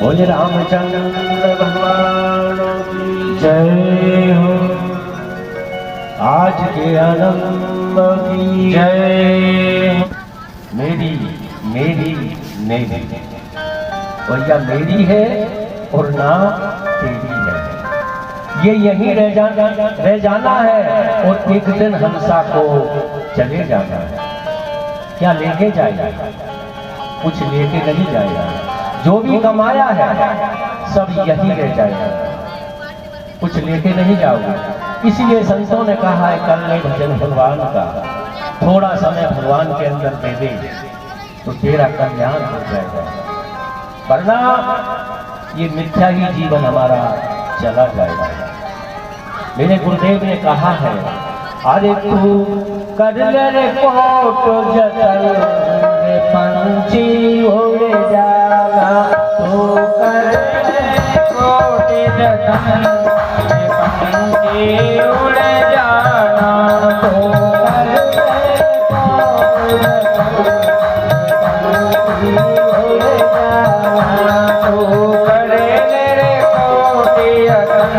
बोले रामचंद्र भगवान की जय हो। आज के आनंद की जय। मेरी मेरी मेरी और या मेरी है और ना तेरी है। ये यहीं रह जाना है और एक दिन हंसा को चले जाना है। क्या लेके जाएगा? कुछ लेके नहीं जाएगा। जो भी कमाया है सब यही रह जाएगा, कुछ लेके नहीं जाओगे। इसलिए संतों ने कहा है कर ले भजन भगवान का, थोड़ा समय भगवान के अंदर दे दे तो तेरा कल्याण हो जाएगा, वरना ये मिथ्या ही जीवन हमारा चला जाएगा। मेरे गुरुदेव ने कहा है अरे तू कर ले रे कोट जतन रे पंछी उड़ जागा, तू कर ले कोट जतन रे पंछी उड़ जाना, तू कर ले कोट जतन तू कर ले रे कोट जतन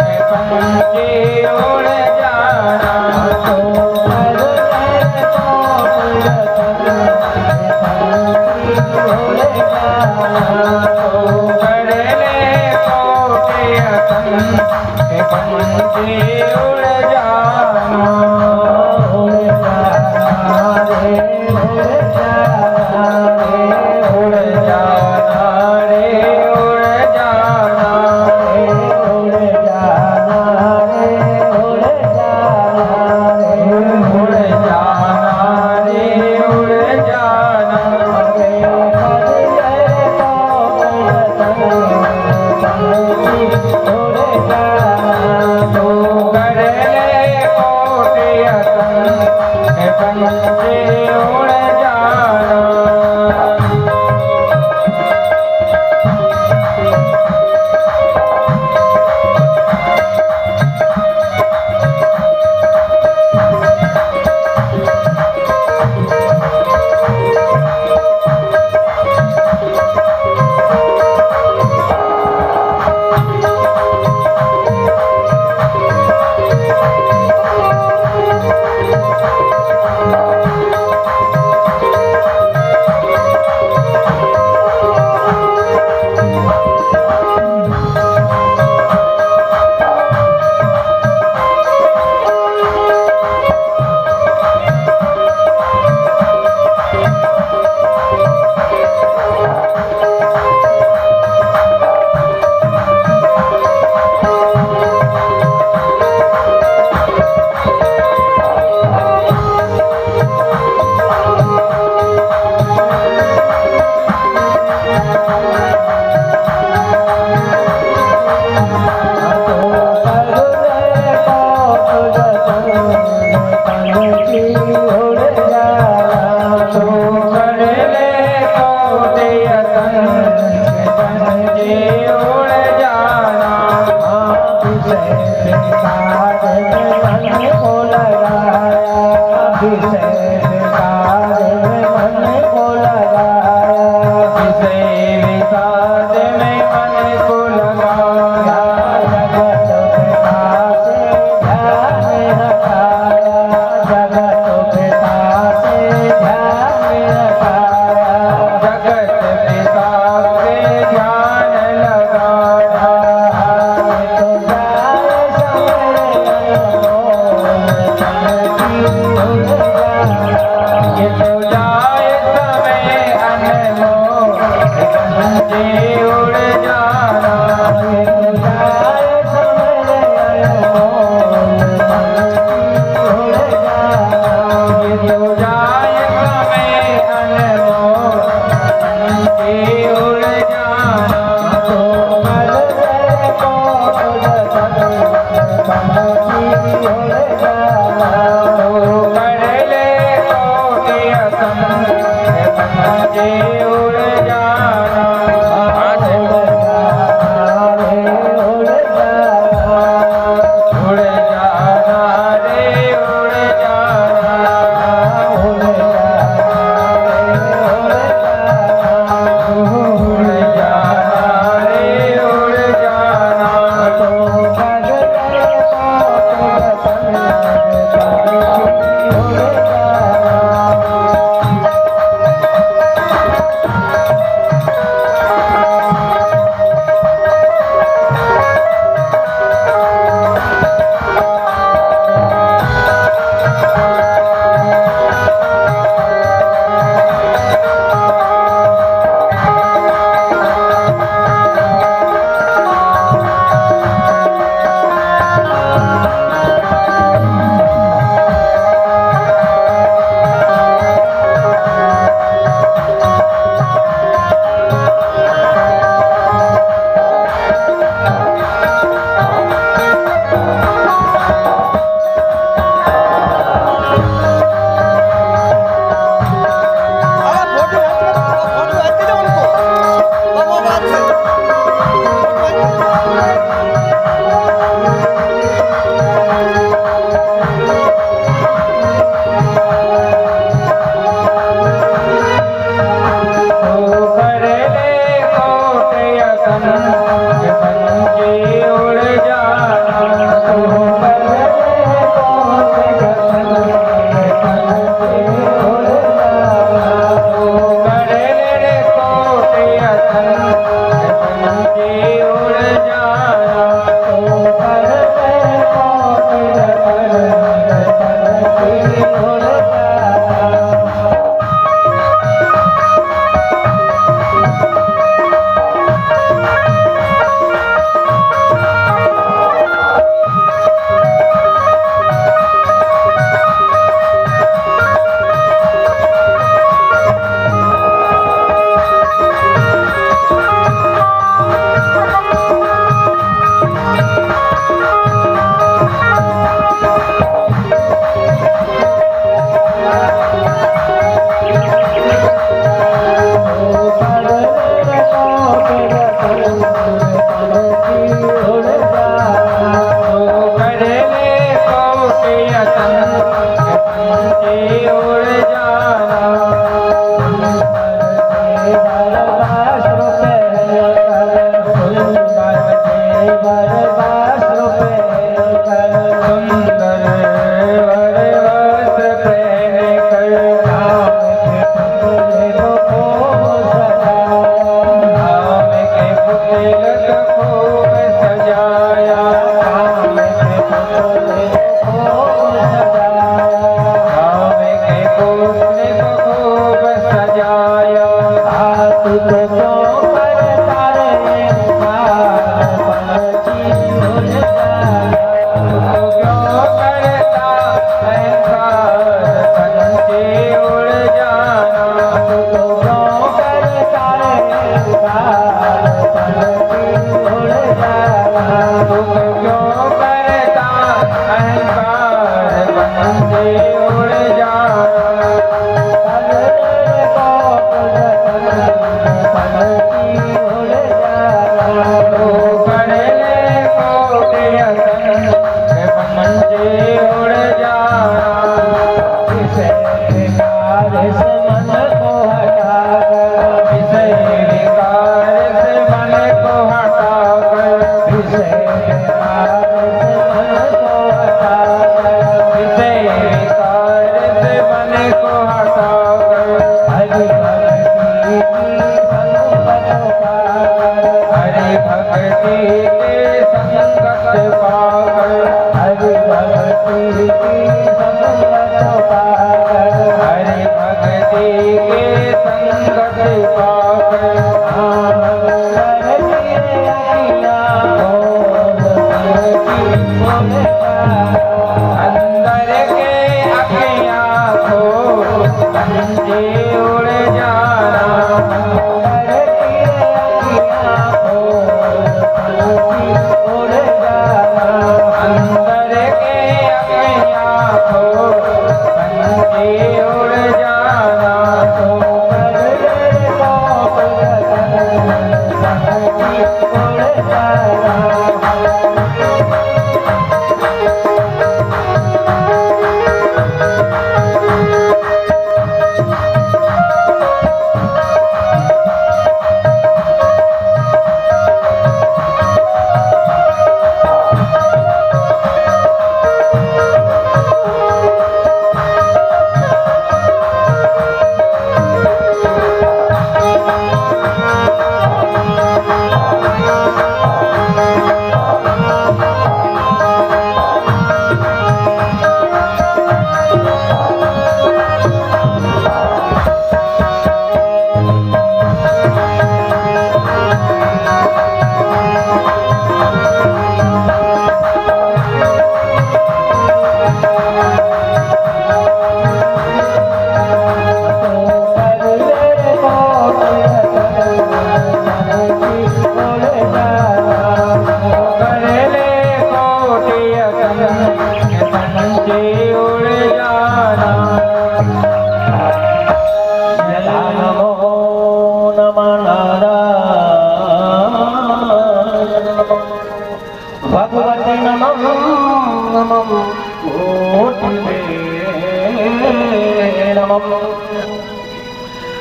रे पंछी उड़ जाना, उड़ जाना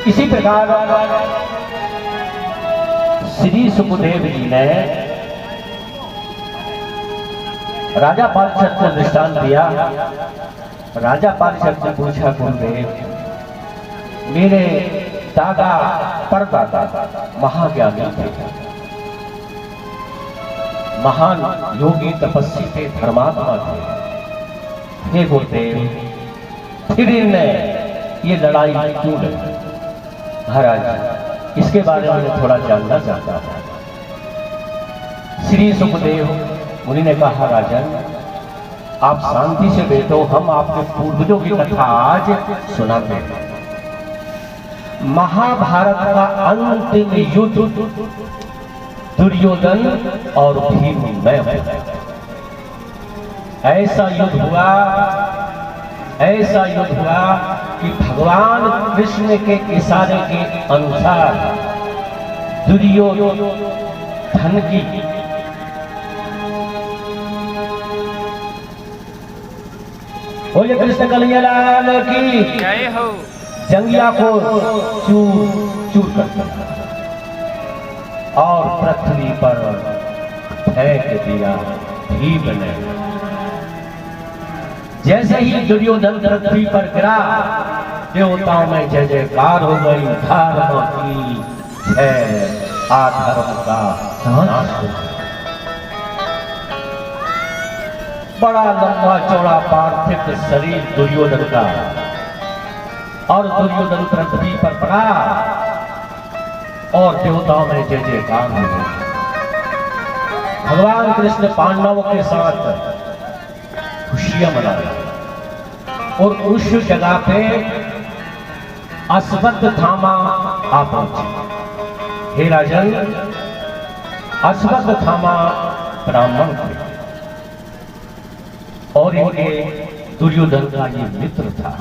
इसी प्रकार श्री सुखदेव जी ने राजा पारीक्षक को दृष्टांत दिया। राजा पारीक्षक ने पूछा, गुरुदेव मेरे दादा परदादा महाज्ञानी थे, महान योगी तपस्वी थे, धर्मात्मा थे। हे गुरुदेव फिर इन्हें ये लड़ाई क्यों लड़ी? महाराज इसके बारे में थोड़ा जानना चाहता था। श्री सुखदेव मुनि ने कहा, राजन आप शांति से बैठो, हम आपके पूर्वजों की कथा आज सुनाते हैं। महाभारत का अंतिम युद्ध दुर्योधन और भीम में ऐसा युद्ध हुआ कि भगवान कृष्ण के इशारे के अनुसार धन की बोलिए कृष्ण कन्हैया लाल की जय हो। जंगिया को चूर चूर कर दिया और पृथ्वी पर फेंक दिया भीम ने। जैसे ही दुर्योधन पृथ्वी पर गिरा, देवताओं में जय जयकार हो गई। धर्म की जय, अधर्म का नाश हो गया। बड़ा लंबा चौड़ा पार्थिव शरीर दुर्योधन का, और दुर्योधन पृथ्वी पर पड़ा और देवताओं में जय जयकार हो गई। भगवान कृष्ण पांडवों के साथ खुशियां मना रहे और उस जगह पे अश्वत्थामा आ पहुंचे। हे राजन, अश्वत्थामा ब्राह्मण थे और इनके दुर्योधन का ये मित्र था।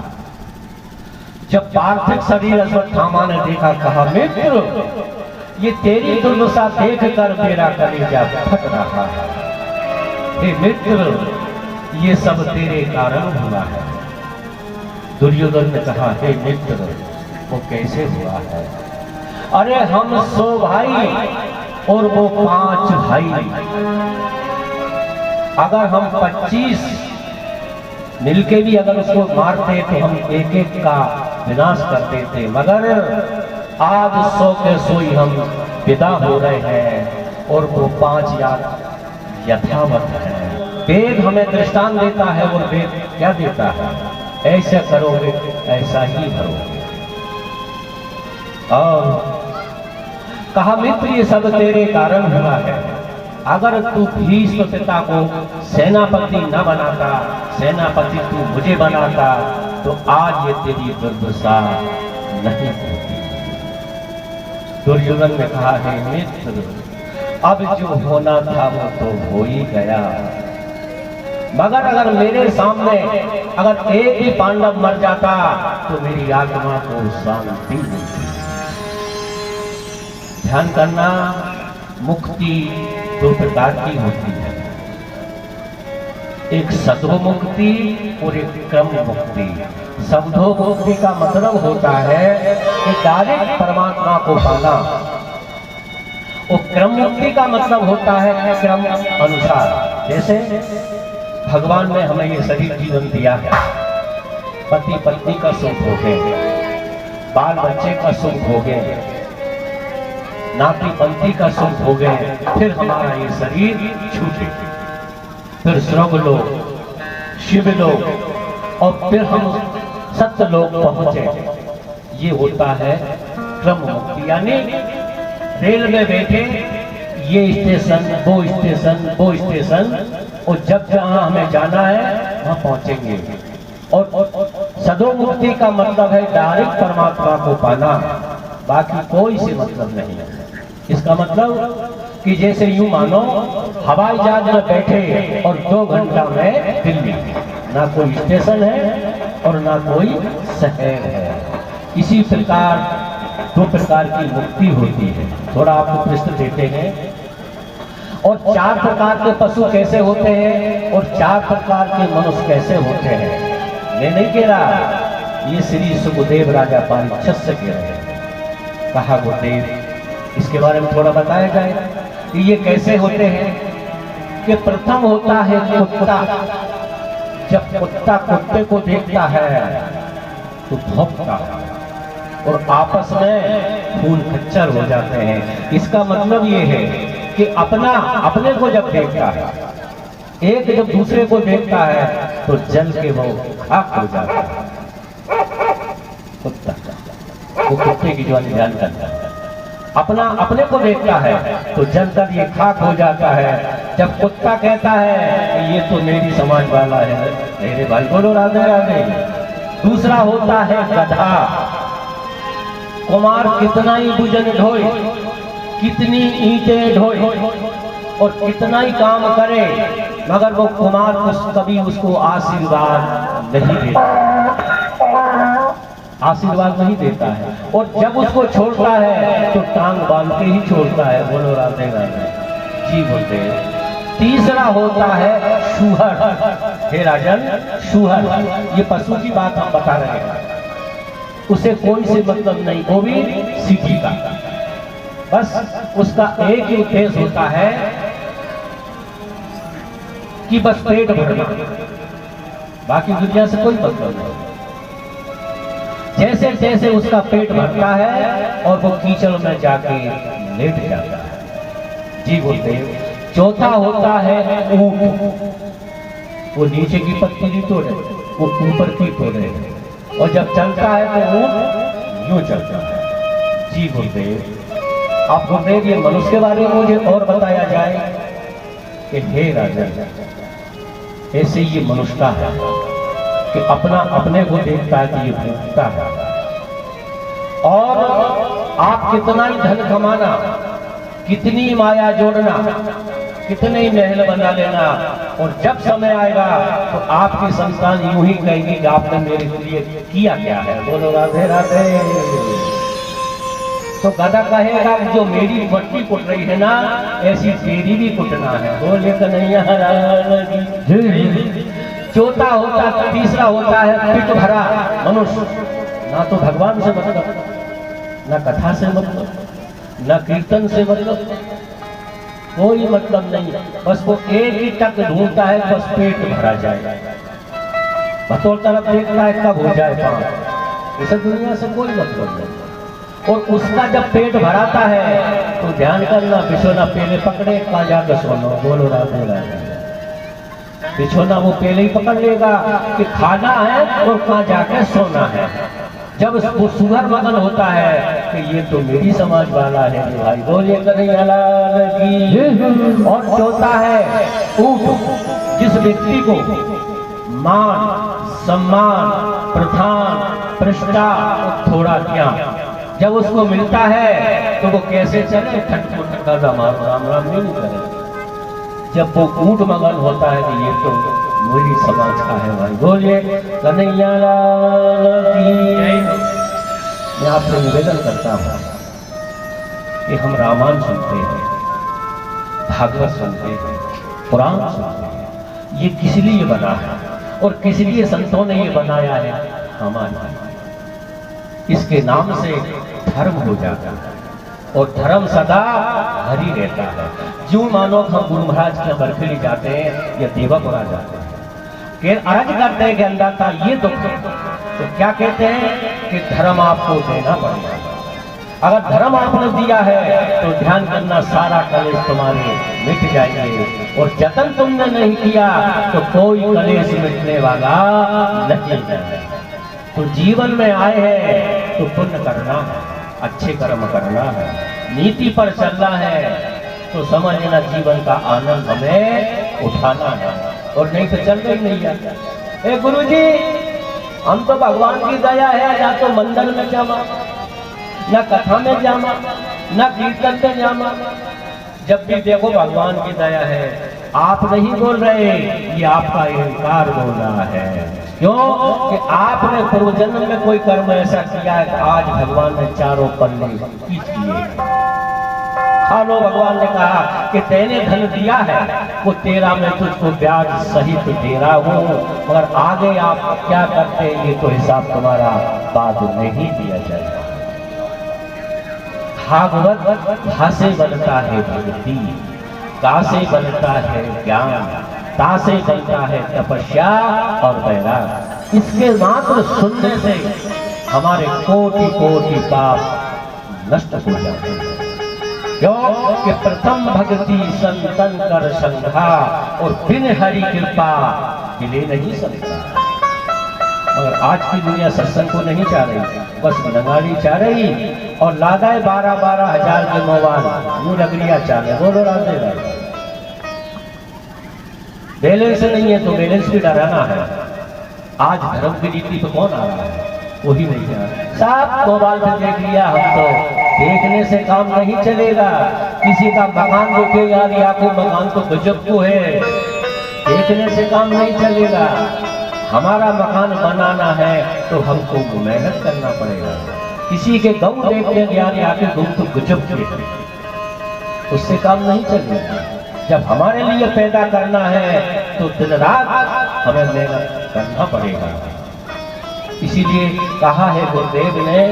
जब पार्थिव शरीर अश्वत्थामा ने देखा, कहा मित्र, ये तेरी दुर्दशा देख कर मेरा कलेजा फट रहा है। हे मित्र, ये सब तेरे कारण हुआ है। दुर्योधन ने कहा, हे मित्र, वो कैसे हुआ है? अरे हम 100 भाई और वो 5 भाई। अगर हम 25 मिलके भी अगर उसको मारते तो हम एक एक का विनाश कर देते, मगर आज 100 के 100 ही हम विदा हो रहे हैं और वो 5 यथावत है। वेद हमें दृष्टांत देता है और वेद क्या देता है? ऐसा करोगे ऐसा ही करोगे। और कहा मित्र, ये सब तेरे कारण हुआ है। अगर तू भीष्म पिता को सेनापति न बनाता, सेनापति तू मुझे बनाता, तो आज ये तेरी दुर्दशा नहीं होती। दुर्योधन ने कहा, हे मित्र, अब जो होना था वो तो हो ही गया, मगर अगर मेरे सामने अगर एक ही पांडव मर जाता तो मेरी आत्मा को शांति मिलती। ध्यान करना, मुक्ति 2 प्रकार की होती है, एक सद्व मुक्ति और एक क्रम मुक्ति। सद्व मुक्ति का मतलब होता है कि डायरेक्ट परमात्मा को पाना, और क्रम मुक्ति का मतलब होता है क्रम अनुसार। जैसे भगवान ने हमें ये शरीर जीवन दिया है, पति पत्नी का सुख भोगे, बाल बच्चे का सुख भोगे, नाती पंथी का सुख हो गए, फिर हमारा ये शरीर छूटे, फिर स्वर्ग लोग, शिव लोग, और फिर हम सत्य लोग पहुंचे। ये होता है क्रम मुक्ति। यानी रेल में बैठे, ये स्टेशन, वो स्टेशन, वो स्टेशन, और जब जहां हमें जाना है वहां पहुंचेंगे। और सदो मुक्ति का मतलब है डायरेक्ट परमात्मा को पाना, बाकी कोई से मतलब नहीं है। इसका मतलब कि जैसे यूं मानो हवाई जहाज में बैठे और 2 घंटा में दिल्ली, ना कोई स्टेशन है और ना कोई शहर है। इसी प्रकार 2 प्रकार की मुक्ति होती है। थोड़ा आपको प्रश्न देते हैं। और 4 प्रकार के पशु कैसे होते हैं और 4 प्रकार के मनुष्य कैसे होते हैं, मैं नहीं कह रहा, ये श्री सुखदेव राजा परीक्षित से कह रहे हैं। कहा गुरुदेव, इसके बारे में थोड़ा बताया जाए कि ये कैसे होते हैं। कि प्रथम होता है कुत्ता। जब कुत्ता कुत्ते को देखता है तो भौंकता है और आपस में खून खच्चर हो जाते हैं। इसका मतलब ये है कि अपने को जब देखता है, एक जब दूसरे को देखता है तो जल के वो खाक हो जाता है। कुत्ता, वो कुत्ते की जो ध्यान करता है, अपने को देखता है तो जलकर ये खाक हो जाता है। जब कुत्ता कहता है कि ये तो मेरी समाज वाला है, मेरे भाई बोलो राधे राधे। दूसरा होता है गधा। कुमार कितना ही भोजन ढोए, कितनी ईंटें ढोए और कितना ही काम करे, मगर वो कुमार कभी उसको आशीर्वाद नहीं देता, आशीर्वाद नहीं देता है। और जब उसको छोड़ता है तो टांग बांध के ही छोड़ता है। बोलो राधे राधे। जी बोलते हैं। तीसरा होता है शूहर। हे राजन, शूहर, ये पशु की बात हम बता रहे हैं, उसे कोई से मतलब नहीं, वो भी सीधी का, बस उसका एक ही उद्देश्य होता है कि बस पेट भरना, बाकी दुनिया से कोई मतलब नहीं। जैसे जैसे उसका पेट भरता है और वो कीचड़ में जाके लेट जाता है। जी बोलते हैं। चौथा होता है ऊंट। वो नीचे की पत्ती नहीं तोड़े, वो ऊपर की तोड़े, और जब चलता है तो ऊंट यूं चलता है। जी बोलते हैं। आप बोलते हैं कि मनुष्य के बारे में मुझे और बताया जाए कि हे राजा, ऐसे ये मनुष्य का है कि अपना अपने को देखता है कि ये भूखता है, और आप कितना ही धन कमाना, कितनी माया जोड़ना, कितने ही महल बना लेना, और जब समय आएगा तो आपकी संतान यूं ही कहेगी कि आपने मेरे लिए किया क्या है। बोलो राधे राधे। तो गधा कहेगा कि जो मेरी मट्टी कुट रही है ना, ऐसी तेरी भी कुटना है। बोले कन्हैया चौथा होता, तीसरा होता है पेट भरा मनुष्य। ना तो भगवान से मतलब, ना कथा से मतलब, ना कीर्तन से मतलब, कोई मतलब नहीं। बस वो एक ही टक ढूंढता है, बस पेट भरा जाए, बतौर तरफ देखता है कब हो जाए पाँव। इस दुनिया से कोई मतलब नहीं। और उसका जब पेट भराता है तो ध्यान करना, बिछोना पहले पकड़े, कहाँ जाकर सोना। बोलो राधे राधे। बिछोना वो पहले ही पकड़ लेगा कि खाना है और कहाँ जाकर सोना है। जब वो सुगर मगन होता है कि ये तो मेरी समाज वाला है भाई, बोलिए कन्हैया लाल की। और चौथा है ऊंट। जिस व्यक्ति को मान, सम्मान, प्रधान, प्रतिष्ठा, थोड़ा क्या जब उसको मिलता है तो वो कैसे चले, ठटपुट का राम राम नहीं करे। जब वो ऊंट मगन होता है कि ये तो मेरी समाज का है भाई, बोलिए कन्हैया लाल की। मैं आपसे निवेदन करता हूँ कि हम रामायण सुनते हैं, भागवत सुनते हैं, पुराण सुनते हैं, ये किस लिए बना है और किस लिए संतों ने ये बनाया है हमारे। इसके नाम से धर्म हो जाता है और धर्म सदा हरी रहता है। जो मानो हम गुरु महाराज के बरखली जाते हैं या देवापुरा जाते हैं, कि अर्ज करते हैं कि अंदर था ये दुख, तो क्या कहते हैं कि धर्म आपको देना पड़ेगा। अगर धर्म आपने दिया है तो ध्यान करना, सारा कलेश तुम्हारे मिट जाएंगे, और जतन तुमने नहीं किया तो कोई कलेश मिटने वाला नहीं है। तो जीवन में आए हैं तो पुण्य करना है, अच्छे कर्म करना है, नीति पर चलना है, तो समझना जीवन का आनंद हमें उठाना है, और नहीं तो चल रही नहीं है। ए गुरुजी, हम तो भगवान की दया है, या तो मंदिर में जामा, न कथा में जामा, न कीर्तन में जामा। जब भी देखो भगवान की दया है। आप नहीं बोल रहे, ये आपका अहंकार बोल रहा है। क्यों कि आपने पूर्व जन्म में कोई कर्म ऐसा किया है कि आज भगवान ने चारों पन्ने खींच दिए। खालो, भगवान ने कहा कि तेने धन दिया है वो तेरा, मैं तुझको ब्याज सहित दे रहा हूँ, मगर आगे आप क्या करते हैं ये तो हिसाब तुम्हारा बाद में ही दिया जाएगा। भागवत भासे बनता है भक्ति, कासे बनता है ज्ञान, तासे बनता है तपस्या और वैराग। इसके मात्र सुनने से हमारे कोटि कोटि पाप नष्ट हो जाते हैं। क्यों कि प्रथम भक्ति संतन कर संघा, और बिन हरि कृपा मिले नहीं सकता। मगर आज की दुनिया सत्संग को नहीं चाह रही, बस नगाड़ी चाह रही, और लादाए 12-12 हजार के मोबाइल यूं लगड़िया चाह रहे। बोलो राधे राधे। बैलेंस नहीं है तो बैलेंस भी डराना है। आज धर्म की नीति पे कौन आ रहा है, वही नहीं जा रहा। सब मोबाइल पे देख लिया, हम तो देखने से काम नहीं चलेगा। किसी का मकान देखे यार, या कोई मकान तो गजब को है, देखने से काम नहीं चलेगा। हमारा मकान बनाना है तो हमको मेहनत करना पड़ेगा। किसी के गऊ देखने यार, या के गऊ तो गजब के, उससे काम नहीं चलेगा। जब हमारे लिए पैदा करना है तो दिन रात हमें मेहनत करना पड़ेगा। इसीलिए कहा है गुरुदेव ने,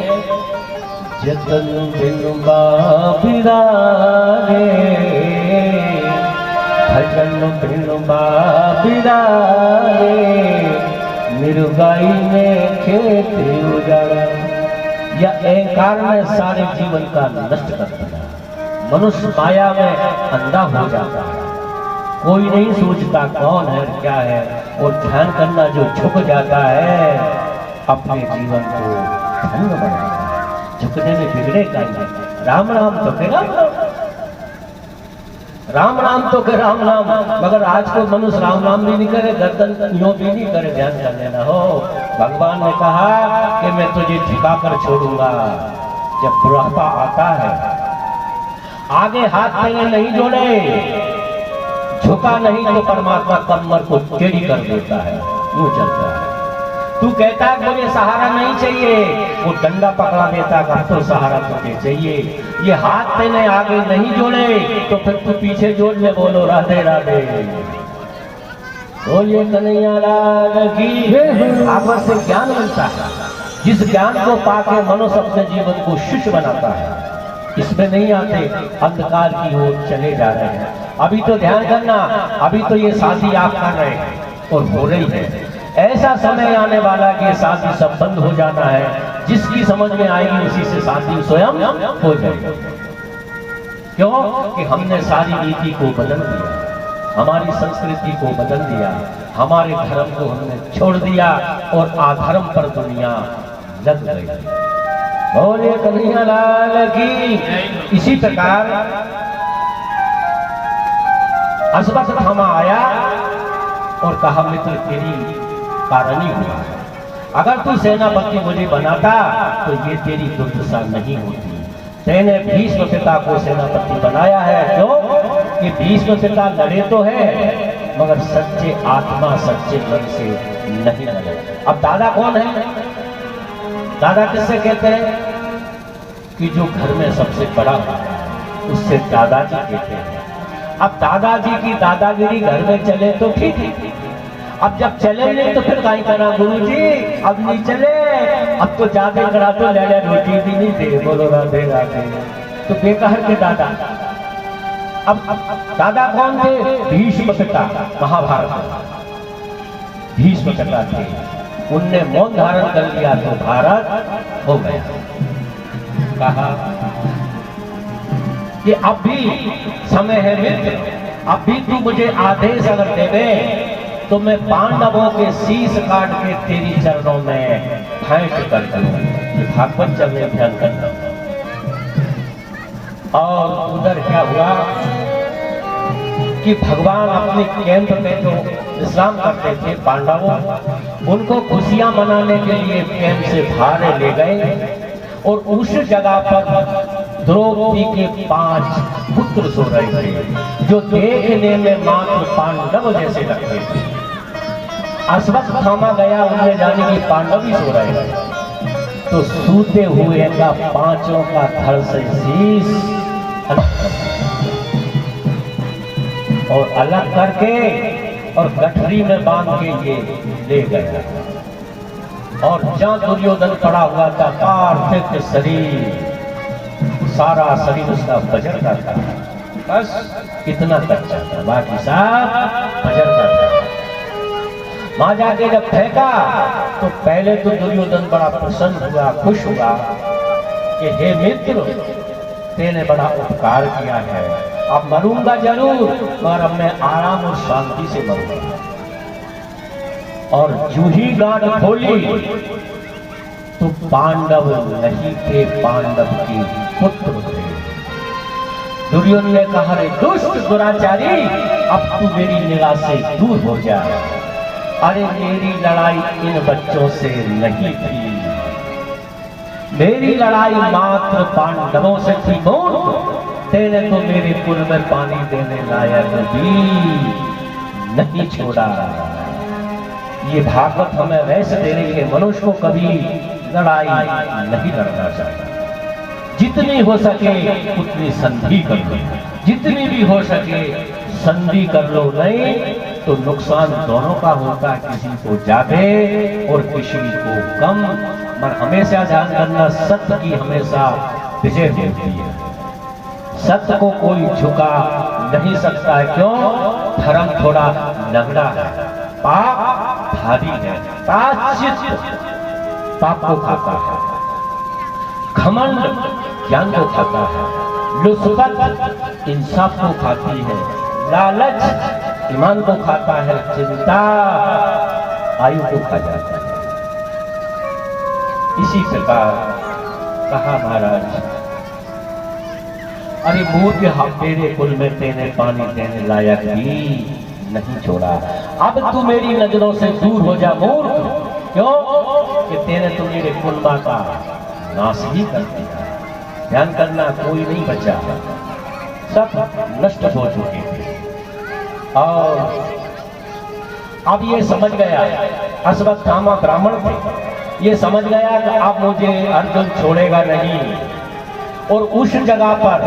जतन बिनु बिरागे, भजन बिनु बिरागे, निर्गाई में खेत उजाड़ा। या अहंकार में सारे जीवन का नष्ट कर दिया। मनुष्य माया में अंधा हो जाता है, कोई नहीं सोचता कौन है क्या है, और ध्यान करना जो झुक जाता है अपने जीवन को धन्य बनाता है। झुकने में बिगड़ेगा ही। राम नाम तो के राम नाम तो के राम नाम, मगर आज को मनुष्य राम नाम भी नहीं करे, गर्दन यूं भी नहीं करे। ध्यान कर लेना हो, भगवान ने कहा कि मैं तुझे झुकाकर छोड़ूंगा जब बुढ़ापा आता है। आगे हाथ पैर नहीं जोड़े, झुका नहीं तो परमात्मा कमर को टेढ़ी कर देता है, यूं चलता है। तू कहता है मुझे सहारा नहीं चाहिए, वो डंडा पकड़ा देता है, तो सहारा तुझे चाहिए। ये हाथ तेने आगे नहीं जोड़े तो फिर तू पीछे जोड़ ले। बोलो राधे राधे, बोलिए कन्हैया लाल की। भागवत से ज्ञान मिलता है, जिस ज्ञान को पाके मनुष्य अपने जीवन को शुद्ध बनाता है। इसमें नहीं आते, अंधकार की ओर चले जा रहे हैं। अभी तो ध्यान करना, अभी तो ये शादी आप कर रहे हैं और हो रही है। ऐसा समय आने वाला कि शादी सब बंद हो जाना है, जिसकी समझ में आएगी उसी से शादी स्वयं हो जाएगी। क्यों कि हमने सारी नीति को बदल दिया, हमारी संस्कृति को बदल दिया, हमारे धर्म को हमने छोड़ दिया और अधर्म पर दुनिया लग गई। बोले कन्हैया लाल की। इसी प्रकार अश्वत्थामा आया और कहा मित्र तेरी कारणी हुआ, अगर तू सेनापति मुझे बनाता तो ये तेरी दुर्दशा नहीं होती। तेने भीष्म पिता को सेनापति बनाया है, क्यों कि भीष्म पिता लड़े तो है मगर सच्चे आत्मा सच्चे मन से नहीं लड़े। अब दादा कौन है? दादा किससे कहते हैं कि जो घर में सबसे बड़ा होता है उससे दादाजी कहते हैं। अब दादाजी की दादागिरी घर में चले तो ठीक है, अब जब चले नहीं तो फिर कहीं करा गुरुजी अब नहीं चले, अब तो ज्यादा करा तो ले ले रोटी भी नहीं दे। बोलो राधे राधे। तो बेकार के दादा। अब दादा कौन थे? भीष्म पिता, महाभारत भीष्म पिता थे। उनने मौन धारण कर लिया तो भारत हो गया। कहा कि अब भी समय है मित्र, अब भी तू मुझे आदेश अगर देवे तो मैं पांडवों के शीश काट के तेरी चरणों में भेंट कर दूंगा। ये भागवत चल में ध्यान करना। और उधर क्या हुआ कि भगवान अपने कैंप में जो विश्राम करते थे पांडवों, उनको खुशियां मनाने के लिए कैंप से बाहर ले गए और उस जगह पर द्रौपदी के 5 पुत्र सो रहे थे जो देखने में मात्र पांडव जैसे लगते थे। अश्वत्थामा गया उनने जाने की पांडव ही सो रहे थे, तो सूते हुए का 5 का धड़ से शीश और अलग करके और गठरी में बांध के ये ले गया। और जहां दुर्योधन पड़ा हुआ था पार्थिव शरीर, सारा शरीर उसका बजर का था, बस इतना कच्चा था, बाकी सब बजर का था। वहां जाके जब फेंका तो पहले तो दुर्योधन बड़ा प्रसन्न हुआ, खुश हुआ कि हे मित्र तेने बड़ा उपकार किया है, अब मरूंगा जरूर मगर अब मैं आराम और शांति से मरूंगा। और जूं ही गांठ खोली तो पांडव नहीं थे, पांडव के पुत्र थे। दुर्योधन ने कहा रे दुष्ट दुराचारी, अब तू मेरी निगाह से दूर हो जा। अरे मेरी लड़ाई इन बच्चों से नहीं थी, मेरी लड़ाई मात्र पांडवों से थी। तेने तो मेरे कुल में पानी देने लायक भी नहीं छोड़ा। ये भागवत हमें वैसे दे रही है, मनुष्य को कभी लड़ाई नहीं लड़ना चाहिए। जितनी हो सके उतनी संधि करनी, जितनी भी हो सके संधि कर लो, नहीं तो नुकसान दोनों का होता है, किसी को ज्यादा और किसी को कम। पर हमेशा ध्यान करना, सत्य की हमेशा विजय होती है। सत्य को कोई झुका नहीं सकता है। क्यों? धर्म थोड़ा लंगड़ा है, पाप भारी है, प्रायश्चित पाप को खाता है, घमंड ज्ञान को खाता है, लुस्फत इंसाफ को खाती है, लालच ईमान को खाता है, चिंता आयु को खा जाता है। इसी प्रकार कहा महाराज, अरे मूर्ख, तेरे कुल में तेने पानी देने लायक भी नहीं छोड़ा। अब तू मेरी नजरों से दूर हो जा मूर्ख। क्यों? कि तेने तो मेरे कुल का नाश ही कर दिया। ध्यान करना, कोई नहीं बचा, सब नष्ट हो चुके थे। और अब ये समझ गया, अश्वत्थामा ब्राह्मण थे, ये समझ गया कि अब मुझे अर्जुन छोड़ेगा नहीं। और उस जगह पर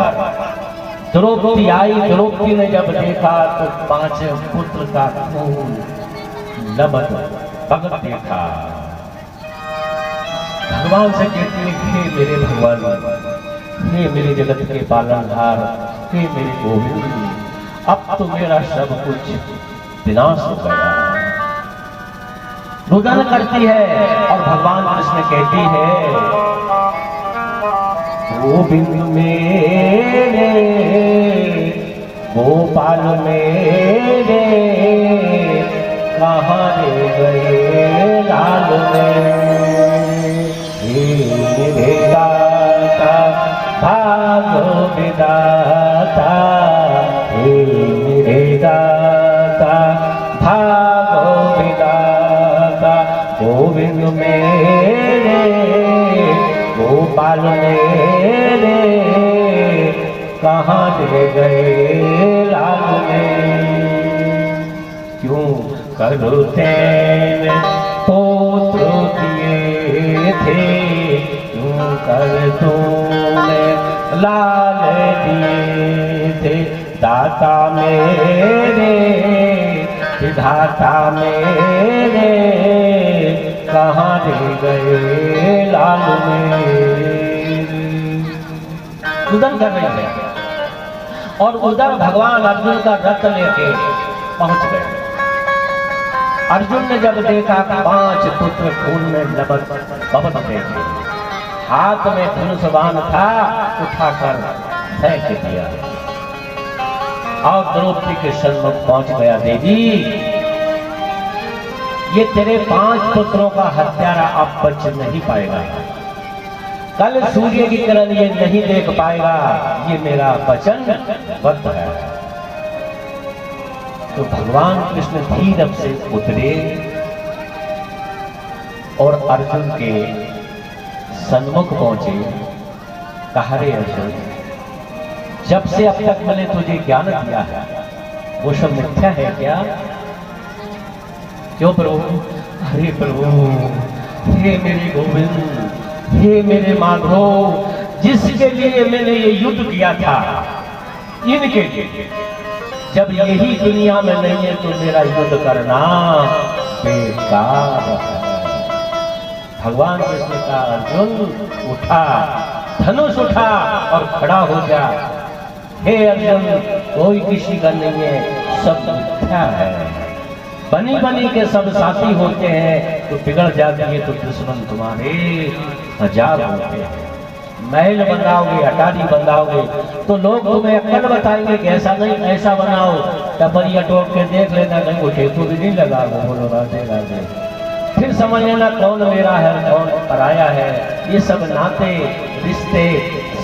द्रौपदी आई। द्रौपदी ने जब देखा तो 5 पुत्र का खून लबद भगत देखा। भगवान से कहती है, हे मेरे भगवान, हे मेरे जगत के पालनहार, हे मेरे गोविंद, अब तो मेरा सब कुछ विनाश हो गया। रुदन करती है और भगवान कृष्ण कहती है, गोविंद मेरे, गोपाल मेरे, कहाँ रे गए लाल मेरे, मेरे दाता भागो विधाता, हे मेरे दाता भागो विधाता, गोविंद मेरे, गोपाल मेरे, कहाँ ले गए लाल मेरे। क्यों करो तेने पुत्र दिए थे, क्यों कर तूने लाल दिए थे, दाता मेरे, विधाता मेरे, कहाँ ले गए लाल मेरे। रुदन कर रही है और उधर भगवान अर्जुन का रथ लेके पहुंच गए। अर्जुन ने जब देखा 5 पुत्र खून में लबद देखे, हाथ में धनुष बाण था, उठाकर फेंक दिया और द्रौपदी के सन्मुख पहुंच गया। देवी, ये तेरे 5 पुत्रों का हत्यारा अब बच नहीं पाएगा, कल सूर्य की किरण ये नहीं देख पाएगा, ये मेरा वचन बद्ध है। तो भगवान कृष्ण धीरज से उतरे और अर्जुन के सन्मुख पहुंचे। कहा, रे अर्जुन, जब से अब तक मैंने तुझे ज्ञान दिया है वो सब मिथ्या है क्या? क्यों प्रभु? अरे प्रभु, हे मेरे गोविंद, हे मेरे माधव, जिसके लिए मैंने ये युद्ध किया था, इनके लिए जब यही दुनिया में नहीं है तो मेरा युद्ध करना बेकार है। भगवान कृष्ण का अर्जुन उठा, धनुष उठा और खड़ा हो जा। हे अर्जुन, कोई किसी का नहीं है, सब मिथ्या है। बनी बनी के सब साथी होते हैं तो बिगड़ जाती है तो दुश्मन तुम्हारे 1000 होते हैं। महल बनाओगे, अटारी बनाओगे तो लोग तुम्हें अक्ल बताएंगे कि ऐसा नहीं ऐसा बनाओ, टपरिया टोक के देख लेना, कहीं वो ठेकू भी नहीं लगा, वो बोलो राधे राधे, फिर समझ लेना कौन मेरा है कौन पराया है। ये सब नाते रिश्ते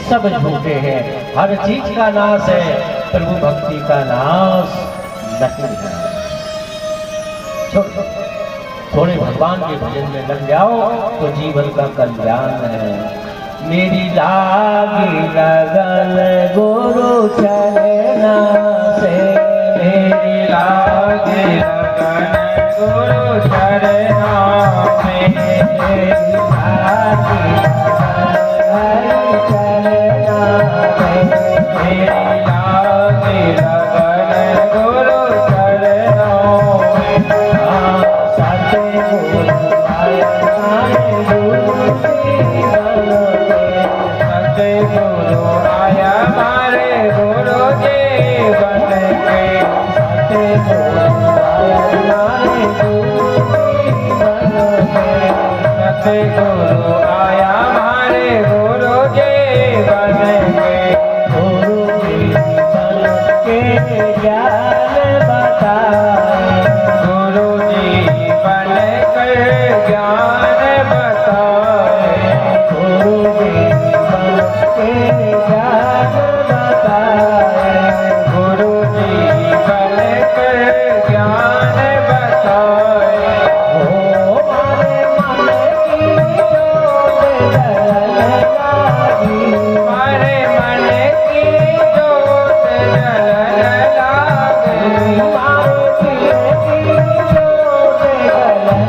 सब झूठे हैं, हर चीज का नाश है, प्रभु भक्ति का नाश नहीं है। थोड़े भगवान के भजन में लग जाओ तो जीवन का कल्याण है। मेरी लागी लगन गुरु चरना से, मेरी लागी लगन गुरु चरना में, मेरी लागी लगन चरना में, मेरी लागी लगन सतगुरु आया हमारे गुरु जी बन के, गुरु जी बन के ज्ञान बताए, गुरु जी बन कर ज्ञान बताए, गुरु जी बन के ज्ञान बताए, गुरु जी बन कर ज्ञान बताए। ओ मारे मन की जोत जलन लागी, मारे मन की जोत जलन लागे, मारे दिल की जोत जलन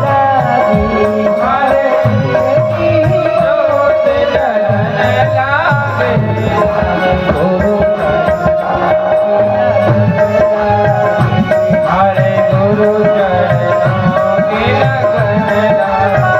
लागी, मारे दिल की जोत जलन लागे। गुरु हरे गुरु चरणों की लगन लागी।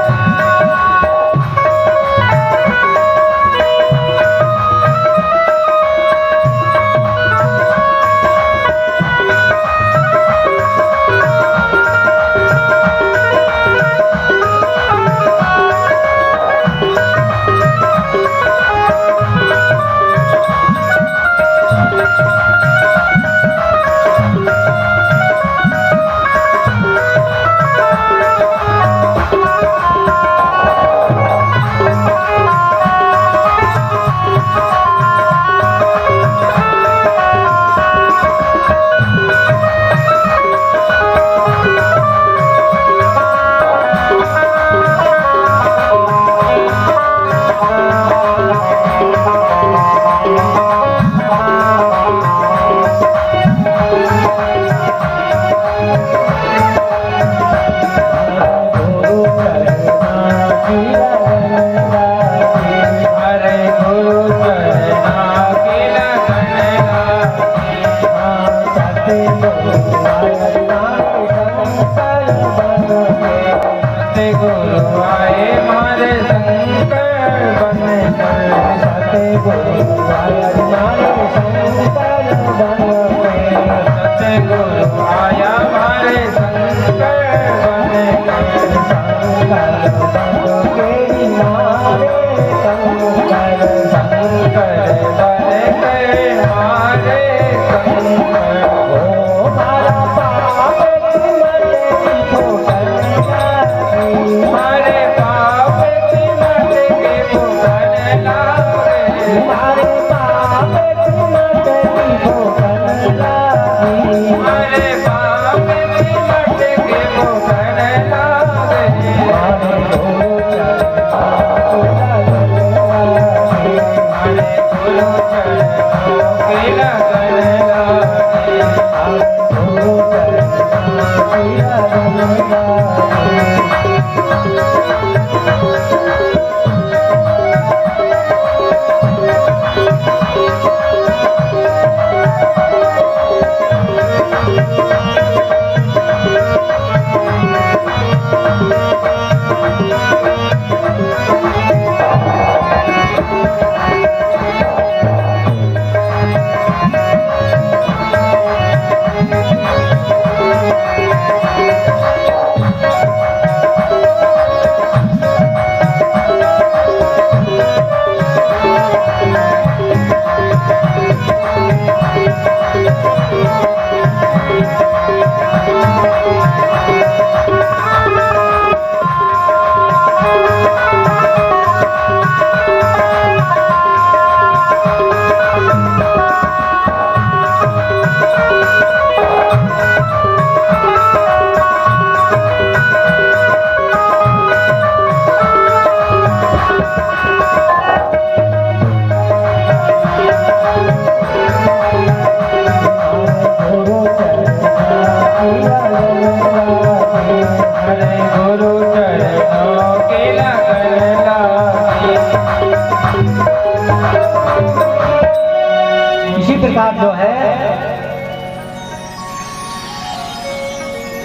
सतगुरु आए मारे शंकर बन कर, सतगुरु आया मारे शंकर बन कर, सतगुरु आया मारे शंकर बन कर, शंकर बन के मारे शंकर, शंकर बन के मारे शंकर। ओ मारा पाप मारे पाप की मट के भोगन लागे, मारे पाप की मट की भोगन लागे, मारे पाप की मट के भोगन लागे। मारे गुरु चरणों की लगन लागे, गुरु चरणों की लगन लागे।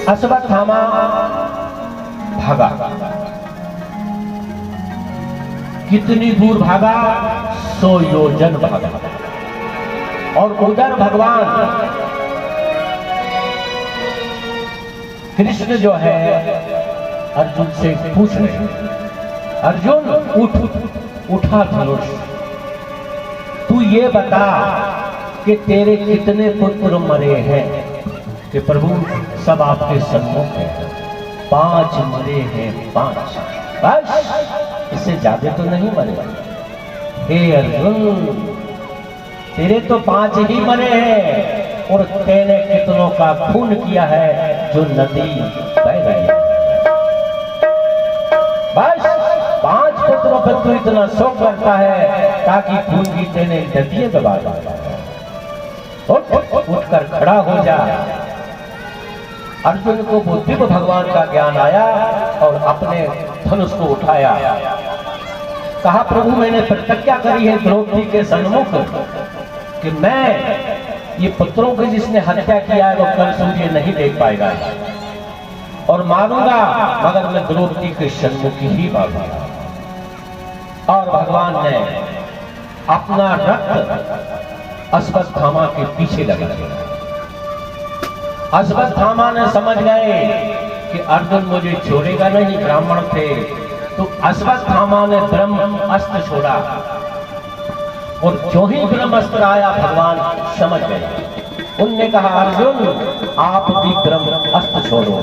अश्वत्थामा भागा। कितनी दूर भागा? 100 योजन भागा। और उधर भगवान कृष्ण जो है अर्जुन से पूछ रहे अर्जुन उठ, उठा धनुष। तू ये बता कि तेरे कितने पुत्र मरे हैं? कि प्रभु सब आपके सम्मुख हैं, 5 मरे हैं, 5। बस, इससे ज्यादा तो नहीं मरे। हे अर्जुन, तेरे तो 5 ही मरे हैं और तेने कितनों का खून किया है जो नदी बह रही है। बस 5 पुत्रों पर तू इतना शोक करता है ताकि खून की तेने नदियां दबा दी। उठकर खड़ा हो जा। अर्जुन को बुद्धि को भगवान का ज्ञान आया और अपने धनुष को उठाया। कहा, प्रभु मैंने प्रतिज्ञा करी है द्रौपदी के सन्मुख कि मैं ये पुत्रों की जिसने हत्या किया है वो कल सूर्य नहीं देख पाएगा और मारूंगा, मगर मैं द्रौपदी के सन्मुख ही मारूंगा। और भगवान ने अपना रथ अश्वत्थामा के पीछे लगा दिया। अश्वत्थामा ने समझ गए कि अर्जुन मुझे छोड़ेगा नहीं, ब्राह्मण थे, तो अश्वत्थामा ने ब्रह्म अस्त्र छोड़ा और जो ही ब्रह्मास्त्र आया भगवान समझ गए। उनने कहा, अर्जुन आप भी ब्रह्म अस्त्र छोड़ो।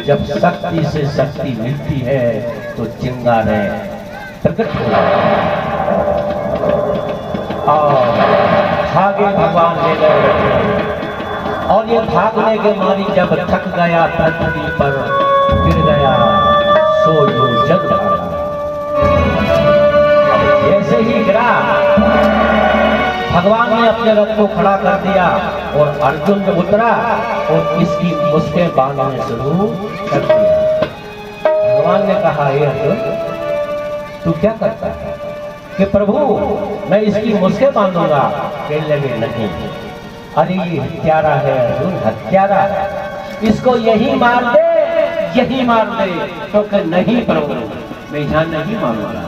जब शक्ति से शक्ति मिलती है तो चिंगारे प्रकट हो और भागे भगवान ले गए। और ये भागने के मारी जब थक गया, पृथ्वी पर गिर गया, सो यो जग भागा। जैसे ही गिरा, भगवान ने अपने रथ को खड़ा कर दिया और अर्जुन ने उतरा और इसकी मुस्कें बांधने शुरू कर दिया। भगवान ने कहा, हे अर्जुन तू क्या करता है? कि प्रभु मैं इसकी मुस्कें बांधूंगा। कहने लगे, नहीं, अरे ये हत्यारा है अर्जुन, हत्यारा, इसको यही मार दे, यही मार दे। तो कि नहीं प्रभु, मैं यहाँ नहीं मारूंगा,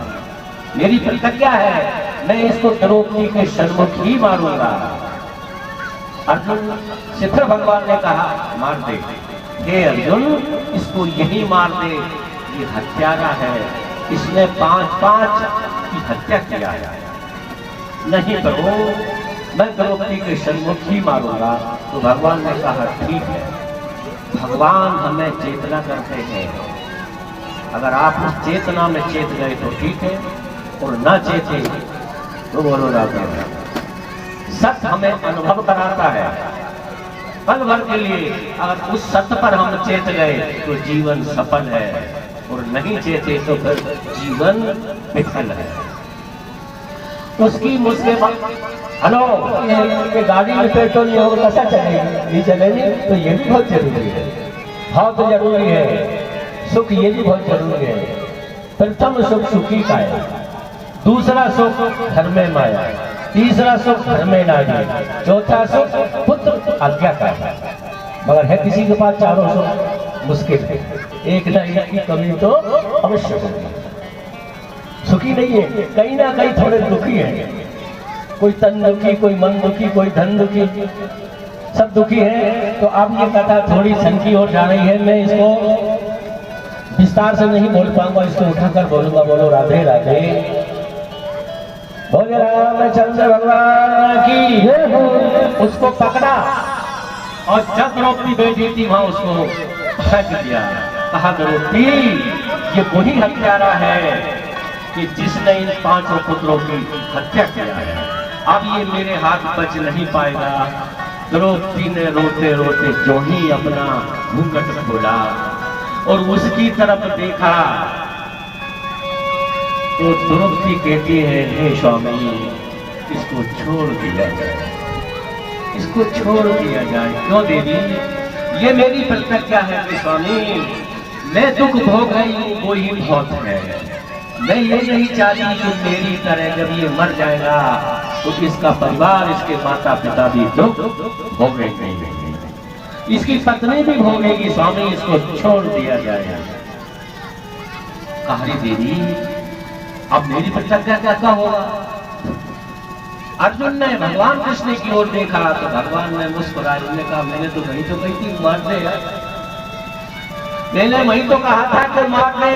मेरी प्रतिज्ञा है, मैं इसको द्रौपदी के सन्मुख ही मारूंगा। अर्जुन से फिर भगवान ने कहा, मार दे। हे अर्जुन, इसको यही मार दे, ये हत्यारा है, इसने 5-5 की हत्या किया है। नहीं प्रभु, मैं द्रौपदी के सन्मुख ही मारूंगा। तो भगवान ने कहा, ठीक है, भगवान हमें चेतना करते हैं, अगर आप उस चेतना में चेत गए तो ठीक है, और ना चेते तो बोलो राधे। सत्य हमें अनुभव कराता है पल भर के लिए, अगर उस सत्य पर हम चेत गए तो जीवन सफल है, और नहीं चेते तो फिर जीवन विफल है। उसकी मुझसे हेलो, ये गाड़ी में पेट्रोल नहीं होगा कैसा चलेगी? नहीं चलेगी, तो ये भी बहुत जरूरी है, बहुत जरूरी है। सुख ये भी बहुत जरूरी है। प्रथम सुख सुखी का है, दूसरा सुख घर में माया, तीसरा सुख घर में नारी, चौथा सुख पुत्र आज्ञा का है। मगर है किसी के पास चारों सुख मुश्किल है, एक ना एक की कमी तो अवश्य होगी। सुखी नहीं है, कहीं ना कहीं थोड़े दुखी है। कोई तन दुखी, कोई मन दुखी, कोई धन दुखी, सब दुखी है। तो अब ये कथा थोड़ी सनकी हो जा रही है, मैं इसको विस्तार से नहीं बोल पाऊंगा, इसको उठाकर बोलूंगा। बोलो राधे राधे, बोले रामचंद्र भगवान की जय हो। उसको पकड़ा और जब द्रौपदी बैठी थी वहां उसको फेंक दिया। कहा, द्रौपदी ये वही हत्यारा है कि जिसने इन 5 पुत्रों की हत्या किया है, अब ये मेरे हाथ बच नहीं पाएगा। द्रौपदी ने रोते रोते जो ही अपना घूंघट खोला और उसकी तरफ देखा तो द्रौपदी कहती है, हे स्वामी इसको छोड़ दिया जाए, इसको छोड़ दिया जाए। क्यों देवी? ये मेरी प्रतिज्ञा है कि स्वामी मैं दुख भोग रही हूँ, वो ही बहुत है। मैं ये नहीं चाहती कि मेरी तरह जब ये मर जाएगा तो इसका परिवार, इसके माता पिता भी दुख भोगेंगे, इसकी पत्नी भी भोगेगी। स्वामी इसको छोड़ दिया जाएगा। कहा, देवी अब मेरी प्रतिज्ञा क्या होगा? अर्जुन ने भगवान कृष्ण की ओर देखा तो भगवान ने मुस्कुराया, उन्होंने कहा, मैंने तो वही तो कही थी मार दे, मैंने वही तो कहा था कि मार दे।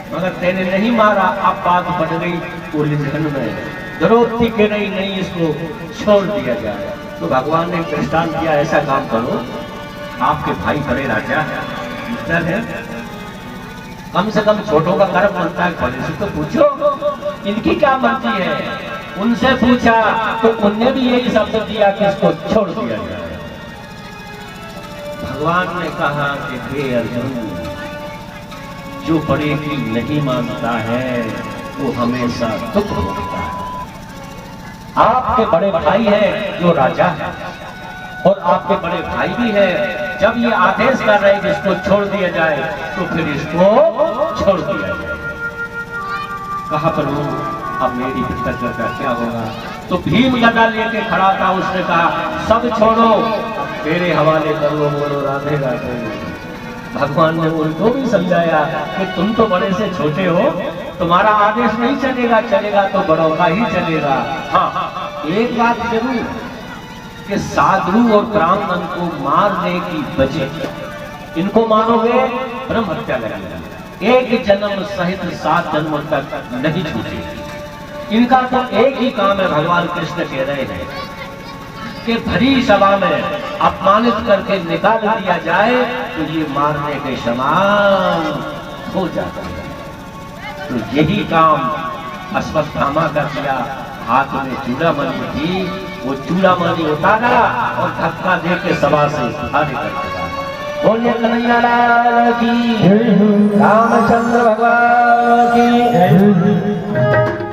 मगर तेने नहीं मारा, अब बात बढ़ गई उलझन में। द्रौपदी कह रही नहीं, इसको छोड़ दिया जाए। तो भगवान ने दृष्टांत दिया, ऐसा काम करो, आपके भाई बड़े राजा है, कम से कम छोटों का कर्म बनता है, बड़े से तो पूछो इनकी क्या मर्जी है। उनसे पूछा तो उनने भी यही शब्द दिया कि इसको छोड़ दिया जाए। भगवान ने कहा कि हे अर्जुन, जो बड़े की नहीं मानता है वो हमेशा दुख होता है। आपके बड़े भाई है जो राजा है, और आपके बड़े भाई भी है, जब ये आदेश कर रहे कि इसको छोड़ दिया जाए तो फिर इसको छोड़ दिया जाए। कहा प्रभु अब मेरी पितृ का क्या होगा। तो भीम गदा लेके खड़ा था, उसने कहा सब छोड़ो, तेरे हवाले करो, बोलो राधे राधे। भगवान ने उनको भी समझाया कि तुम तो बड़े से छोटे हो, तुम्हारा आदेश नहीं चलेगा, चलेगा तो बड़ों का ही चलेगा। हाँ, एक बात जरूर कि साधु और ब्राह्मण को मारने की वजह, इनको मारोगे ब्रह्म हत्या लगेगा, एक जन्म सहित 7 जन्म तक नहीं छूटेगी। इनका तो एक ही काम है, भगवान कृष्ण कह रहे हैं कि भरी सभा में अपमानित करके निकाल दिया जाए तो ये मारने के समान हो जाता है। तो यही काम अश्वत्थामा कर दिया। हाथ में चूड़ामणि थी, वो चूड़ामणि उतारा और धक्का दे के सभा से बाहर कर दिया। बोलिए कन्हैया लाल की, रामचंद्र भगवान की।